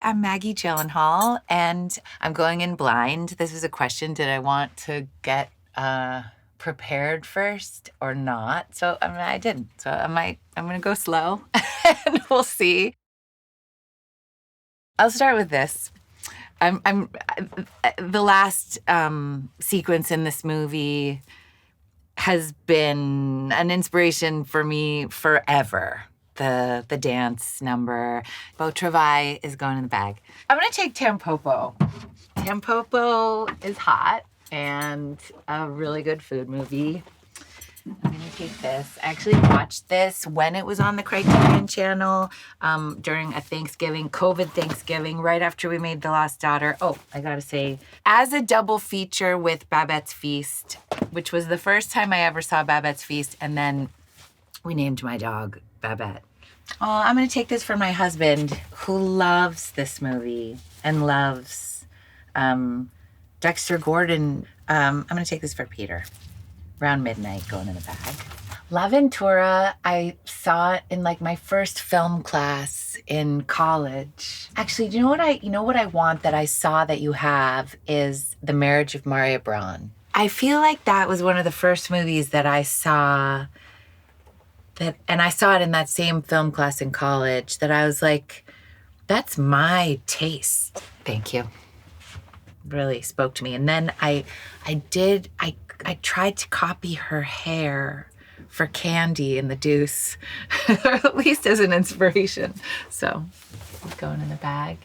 I'm Maggie Gyllenhaal, and I'm going in blind. This is a question, did I want to get prepared first or not? So I didn't. So I'm gonna go slow and we'll see. I'll start with this. I'm the last sequence in this movie has been an inspiration for me forever. The dance number. Beau Travail is going in the bag. I'm gonna take Tampopo. Tampopo is hot and a really good food movie. I'm gonna take this. I actually watched this when it was on the Criterion channel during a COVID Thanksgiving, right after we made The Lost Daughter. Oh, I gotta say, as a double feature with Babette's Feast, which was the first time I ever saw Babette's Feast, and then we named my dog Babette. Oh, I'm gonna take this for my husband, who loves this movie and loves Dexter Gordon. I'm gonna take this for Peter. Around midnight, going in the bag. La Ventura, I saw it in like my first film class in college. Actually, do you know what I want that I saw that you have is The Marriage of Maria Braun. I feel like that was one of the first movies that I saw and I saw it in that same film class in college that I was like, that's my taste. Thank you. Really spoke to me. And then I tried to copy her hair for Candy in The Deuce, or at least as an inspiration. So it's going in the bag.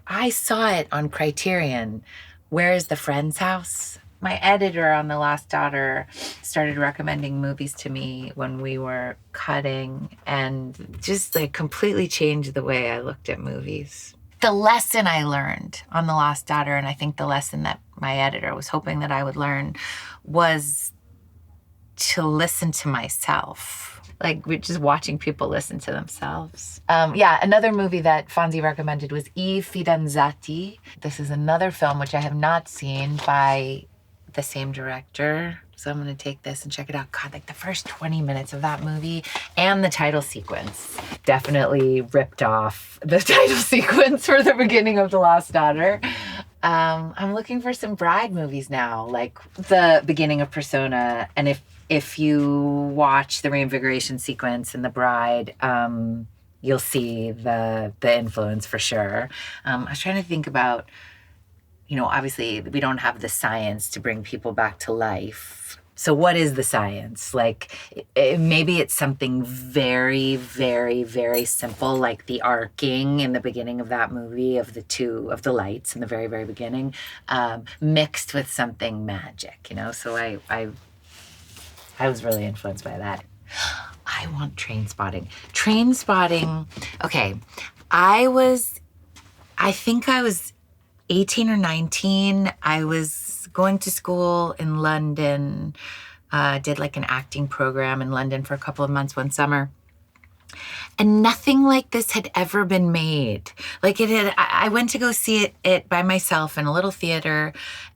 I saw it on Criterion. Where is the Friend's House? My editor on The Lost Daughter started recommending movies to me when we were cutting and just like completely changed the way I looked at movies. The lesson I learned on The Lost Daughter, and I think the lesson that my editor was hoping that I would learn, was to listen to myself. Like, we're just watching people listen to themselves. Another movie that Fonzie recommended was I Fidanzati. This is another film which I have not seen by the same director. So I'm gonna take this and check it out. God, like the first 20 minutes of that movie and the title sequence definitely ripped off the title sequence for the beginning of The Lost Daughter. I'm looking for some bride movies now, like the beginning of Persona. And if you watch the reinvigoration sequence in The Bride, you'll see the influence for sure. I was trying to think about, obviously we don't have the science to bring people back to life. So what is the science? Like, maybe it's something very, very, very simple, like the arcing in the beginning of that movie of the lights in the very, very beginning, mixed with something magic, So I was really influenced by that. I want Trainspotting. Trainspotting, okay. I think I was 18 or 19. I was going to school in London, did like an acting program in London for a couple of months one summer. And nothing like this had ever been made. Like I went to go see it by myself in a little theater,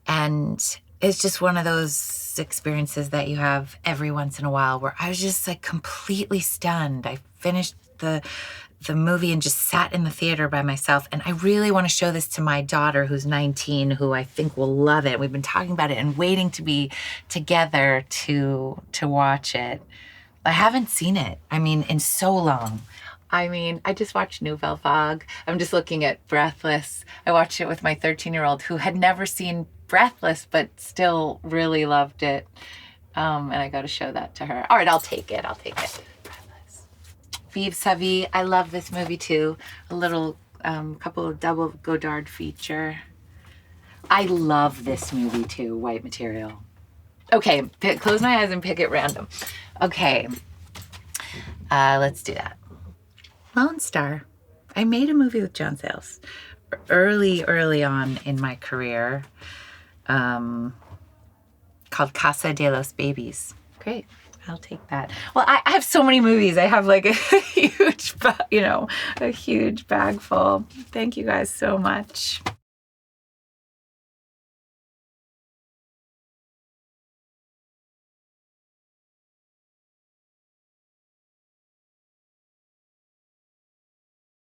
and it's just one of those experiences that you have every once in a while where I was just like completely stunned. I finished the movie and just sat in the theater by myself. And I really want to show this to my daughter, who's 19, who I think will love it. We've been talking about it and waiting to be together to watch it. I haven't seen it, in so long. I just watched Nouvelle Vague. I'm just looking at Breathless. I watched it with my 13-year-old who had never seen Breathless, but still really loved it. And I got to show that to her. All right, I'll take it. Vive sa vie. I love this movie too. A little couple of double Godard feature. I love this movie too, White Material. Okay, close my eyes and pick at random. Okay, let's do that. Lone Star. I made a movie with John Sayles early on in my career called Casa de los Babies. Great. I'll take that. Well, I have so many movies. I have like a huge bag full. Thank you guys so much.